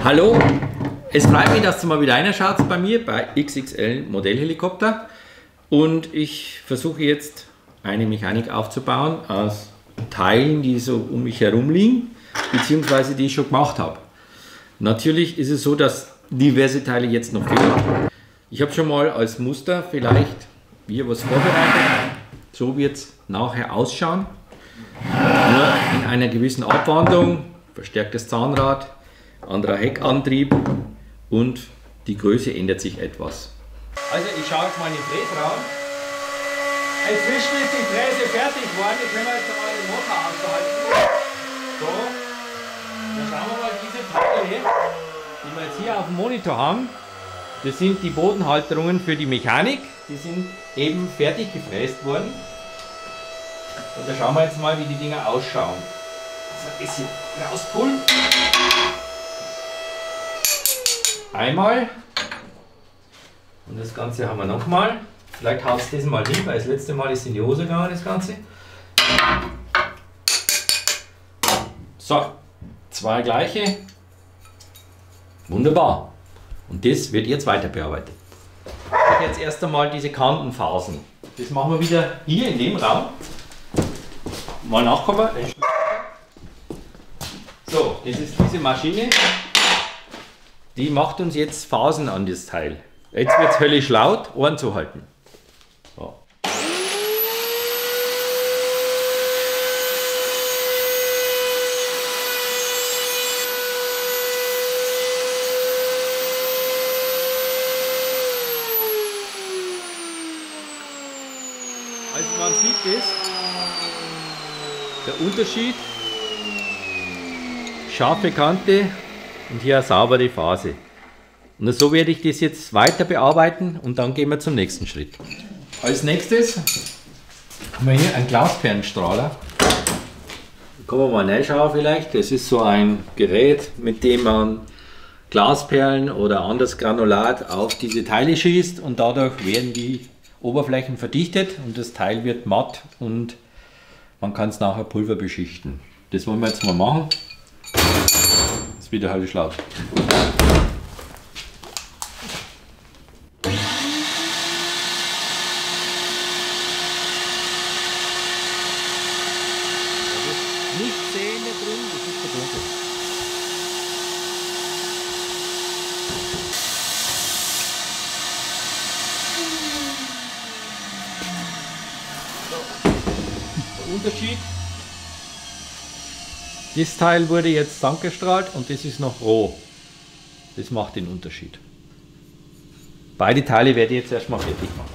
Hallo, es freut mich, dass du mal wieder reinschaut bei mir bei XXL Modellhelikopter, und ich versuche jetzt eine Mechanik aufzubauen aus Teilen, die so um mich herum liegen, beziehungsweise die ich schon gemacht habe. Natürlich ist es so, dass diverse Teile jetzt noch fehlen. Ich habe schon mal als Muster vielleicht hier was vorbereitet. So wird es nachher ausschauen. Nur in einer gewissen Abwandlung, verstärktes Zahnrad, anderer Heckantrieb und die Größe ändert sich etwas. Also ich schaue jetzt mal in den Fräsraum. Inzwischen ist die Fräse fertig geworden, die können wir jetzt mal den Motor ausschalten. So, dann schauen wir mal diese Teile, die wir jetzt hier auf dem Monitor haben. Das sind die Bodenhalterungen für die Mechanik, die sind eben fertig gefräst worden. Und da schauen wir jetzt mal, wie die Dinger ausschauen. So ein bisschen rauspulen. Einmal. Und das Ganze haben wir nochmal. Vielleicht haust du das mal hin, weil das letzte Mal ist in die Hose gegangen, das Ganze. So, zwei gleiche. Wunderbar. Und das wird jetzt weiter bearbeitet. Ich jetzt erst einmal diese Kantenphasen. Das machen wir wieder hier in dem Raum. Mal nachkommen. So, das ist diese Maschine. Die macht uns jetzt Phasen an das Teil. Jetzt wird es höllisch laut, Ohren zuhalten. So. Also man sieht es, der Unterschied, scharfe Kante und hier eine saubere Phase. Und so werde ich das jetzt weiter bearbeiten und dann gehen wir zum nächsten Schritt. Als nächstes haben wir hier einen Glasperlenstrahler. Da kann man mal reinschauen vielleicht. Das ist so ein Gerät, mit dem man Glasperlen oder anderes Granulat auf diese Teile schießt und dadurch werden die Oberflächen verdichtet und das Teil wird matt und man kann es nachher Pulver beschichten. Das wollen wir jetzt mal machen. Das ist wieder höllisch laut. Nicht sehen da drin, das ist verdunkel. Der Unterschied, das Teil wurde jetzt sandgestrahlt und das ist noch roh. Das macht den Unterschied. Beide Teile werde ich jetzt erstmal fertig machen.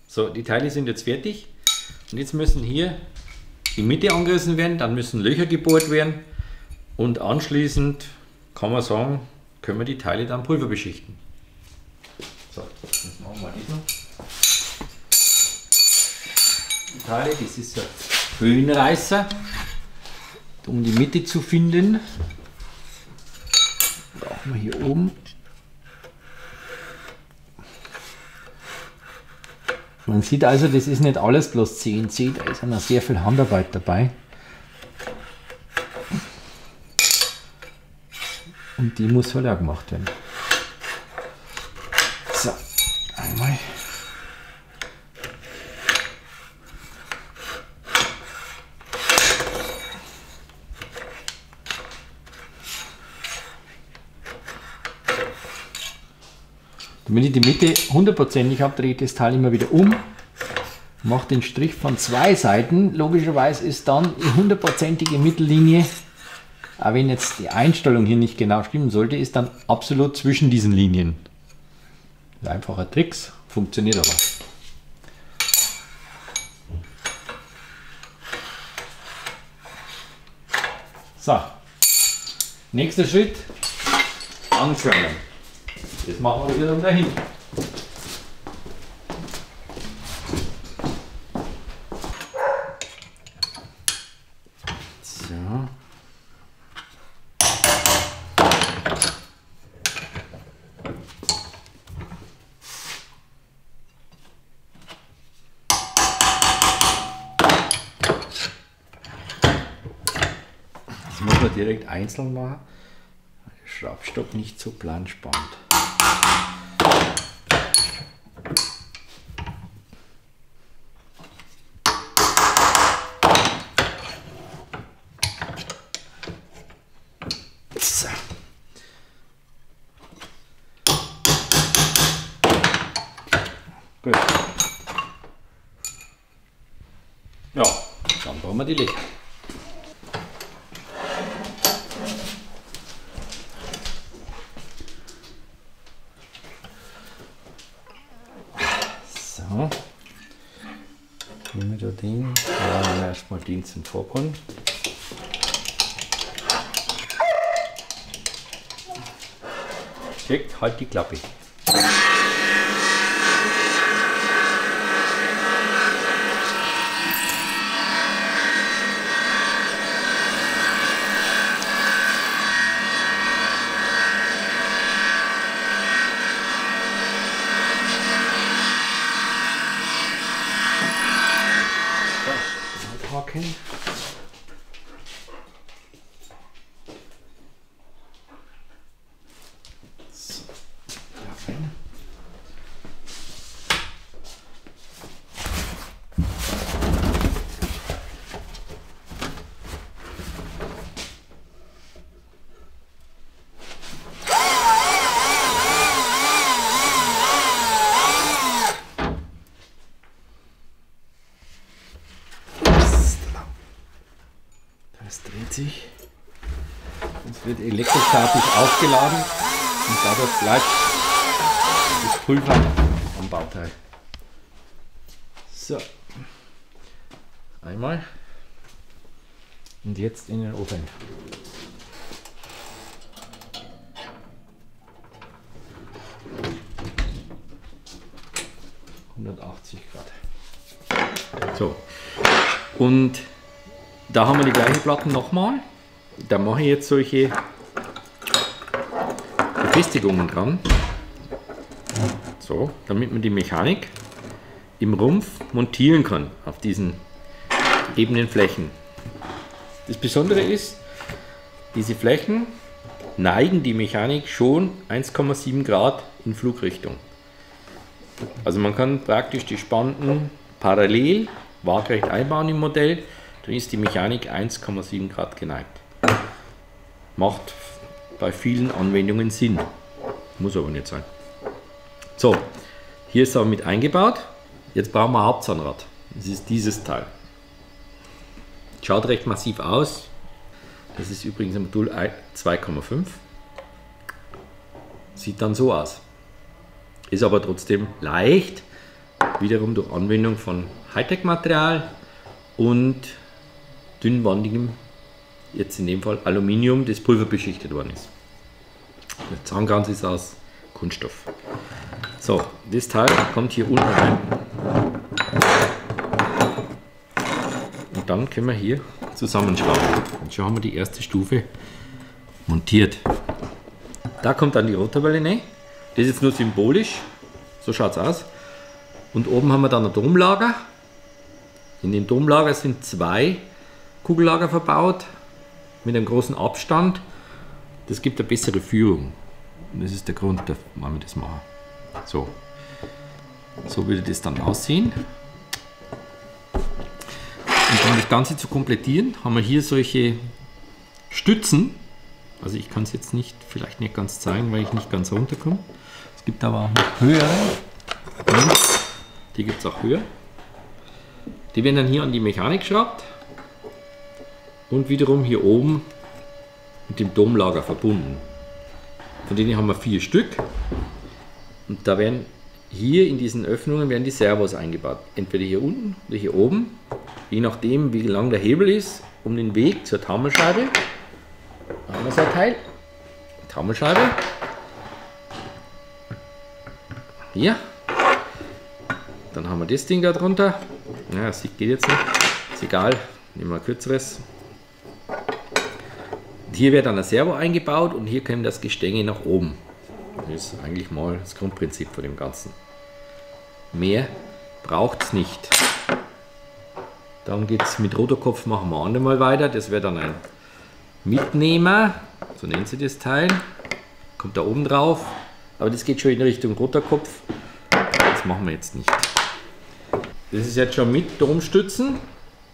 So, die Teile sind jetzt fertig und jetzt müssen hier die Mitte angerissen werden, dann müssen Löcher gebohrt werden und anschließend kann man sagen, können wir die Teile dann Pulver beschichten. So, jetzt machen wir das noch. Die Teile, das ist ein Höhenreißer, um die Mitte zu finden. Brauchen wir hier oben. Man sieht also, das ist nicht alles bloß CNC, da ist noch sehr viel Handarbeit dabei. Und die muss halt auch gemacht werden. So, einmal. Damit ich die Mitte hundertprozentig habe, drehe ich das Teil immer wieder um, mache den Strich von zwei Seiten. Logischerweise ist dann die hundertprozentige Mittellinie, auch wenn jetzt die Einstellung hier nicht genau stimmen sollte, ist dann absolut zwischen diesen Linien. Das ist einfacher Tricks, funktioniert aber. So, nächster Schritt, anschwellen. Das machen wir wieder dahin. So. Das muss man direkt einzeln machen. Schraubstock nicht so plan spannt. So. Gut. Ja, dann brauchen wir die Löcher. So. Nehmen wir da den. Ja, erstmal den zum Vorbrunnen. Check, halt die Klappe. Haken. So, da rein. Das dreht sich, es wird elektrostatisch aufgeladen und dadurch bleibt das Pulver am Bauteil. So, einmal und jetzt in den Ofen. Grad. So, und da haben wir die gleichen Platten nochmal. Da mache ich jetzt solche Befestigungen dran. So, damit man die Mechanik im Rumpf montieren kann auf diesen ebenen Flächen. Das Besondere ist, diese Flächen neigen die Mechanik schon 1,7 Grad in Flugrichtung. Also man kann praktisch die Spanten parallel waagrecht einbauen im Modell. Dann ist die Mechanik 1,7 Grad geneigt. Macht bei vielen Anwendungen Sinn. Muss aber nicht sein. So, hier ist es aber mit eingebaut. Jetzt brauchen wir ein Hauptzahnrad. Das ist dieses Teil. Schaut recht massiv aus. Das ist übrigens ein Modul 2,5. Sieht dann so aus. Ist aber trotzdem leicht. Wiederum durch Anwendung von Hightech-Material und dünnwandigem, jetzt in dem Fall Aluminium, das pulverbeschichtet worden ist. Der Zahnkranz ist aus Kunststoff. So, das Teil kommt hier unten rein. Und dann können wir hier zusammenschrauben. Und schon haben wir die erste Stufe montiert. Da kommt dann die Rotorwelle rein. Das ist jetzt nur symbolisch. So schaut es aus. Und oben haben wir dann ein Domlager. In dem Domlager sind 2 Kugellager verbaut mit einem großen Abstand. Das gibt eine bessere Führung. Und das ist der Grund, warum wir das machen. So, so würde das dann aussehen. Und um das Ganze zu komplettieren, haben wir hier solche Stützen. Also ich kann es jetzt nicht, vielleicht nicht ganz zeigen, weil ich nicht ganz runterkomme. Es gibt aber auch noch höhere. Und die gibt es auch höher. Die werden dann hier an die Mechanik geschraubt. Und wiederum hier oben mit dem Domlager verbunden. Von denen haben wir 4 Stück. Und da werden hier in diesen Öffnungen werden die Servos eingebaut. Entweder hier unten oder hier oben. Je nachdem, wie lang der Hebel ist, um den Weg zur Taumelscheibe. Da haben wir so ein Teil. Taumelscheibe. Hier. Dann haben wir das Ding da drunter. Ja, das geht jetzt nicht. Ist egal. Nehmen wir ein kürzeres. Hier wird dann ein Servo eingebaut und hier kommt das Gestänge nach oben. Das ist eigentlich mal das Grundprinzip von dem Ganzen. Mehr braucht es nicht. Dann geht es mit Rotorkopf, machen wir andermal weiter. Das wäre dann ein Mitnehmer, so nennt sie das Teil. kommt da oben drauf, aber das geht schon in Richtung Rotorkopf. Das machen wir jetzt nicht. Das ist jetzt schon mit Domstützen.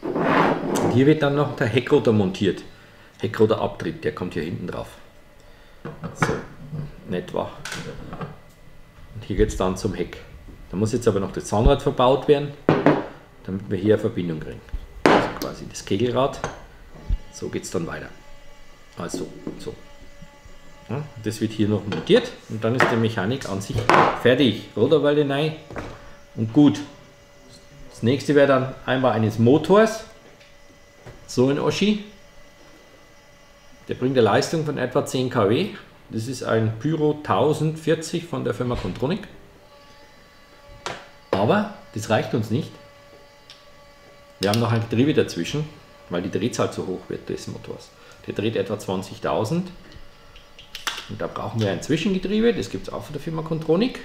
Und hier wird dann noch der Heckrotor montiert. Heckrotorabtrieb, der kommt hier hinten drauf. So, in etwa. Und hier geht es dann zum Heck. Da muss jetzt aber noch das Zahnrad verbaut werden, damit wir hier eine Verbindung kriegen. Also quasi das Kegelrad. So geht es dann weiter. Also, so. Ja, das wird hier noch montiert und dann ist die Mechanik an sich fertig. Rotorwelle rein und gut. Das nächste wäre dann Einbau eines Motors. So ein Oschi. Der bringt eine Leistung von etwa 10 kW. Das ist ein Pyro 1040 von der Firma Contronic. Aber das reicht uns nicht. Wir haben noch ein Getriebe dazwischen, weil die Drehzahl zu hoch wird des Motors. Der dreht etwa 20.000. Und da brauchen wir ein Zwischengetriebe, das gibt es auch von der Firma Contronic.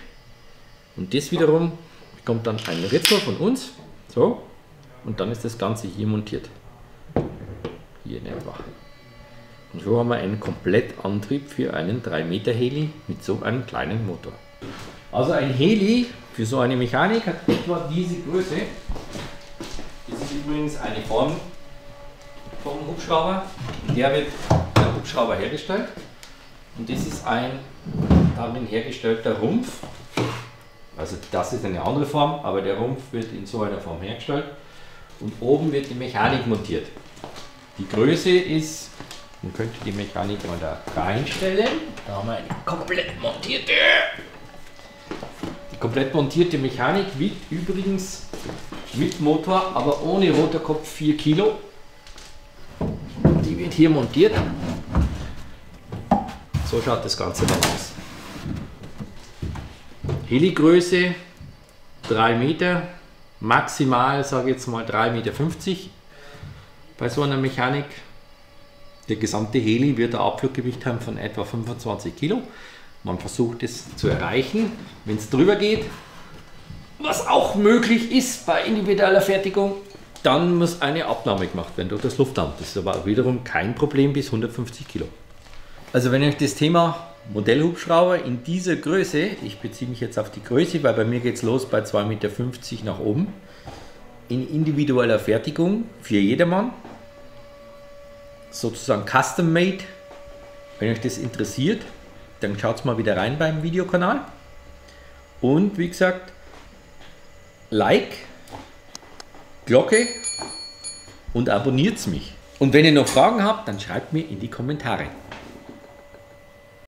Und das wiederum bekommt dann ein Ritzel von uns. So. Und dann ist das Ganze hier montiert. Hier in etwa. Und so haben wir einen Komplettantrieb für einen 3 Meter Heli mit so einem kleinen Motor. Also ein Heli für so eine Mechanik hat etwa diese Größe. Das ist übrigens eine Form vom Hubschrauber. In der wird der Hubschrauber hergestellt. Und das ist ein darin hergestellter Rumpf. Also das ist eine andere Form, aber der Rumpf wird in so einer Form hergestellt. Und oben wird die Mechanik montiert. Die Größe ist, man könnte die Mechanik mal da reinstellen. Da haben wir eine komplett montierte. Die komplett montierte Mechanik wiegt übrigens mit Motor, aber ohne Rotorkopf 4 Kilo. Die wird hier montiert. So schaut das Ganze dann aus. Heli-Größe 3 Meter, maximal sage ich jetzt mal 3,50 Meter bei so einer Mechanik. Der gesamte Heli wird ein Abfluggewicht haben von etwa 25 Kilo. Man versucht es zu erreichen, wenn es drüber geht. Was auch möglich ist bei individueller Fertigung, dann muss eine Abnahme gemacht werden durch das Luftamt. Das ist aber wiederum kein Problem bis 150 Kilo. Also wenn euch das Thema Modellhubschrauber in dieser Größe, ich beziehe mich jetzt auf die Größe, weil bei mir geht es los bei 2,50 Meter nach oben, in individueller Fertigung für jedermann, sozusagen custom made. Wenn euch das interessiert, dann schaut mal wieder rein beim Videokanal. Und wie gesagt, Like, Glocke und abonniert mich. Und wenn ihr noch Fragen habt, dann schreibt mir in die Kommentare.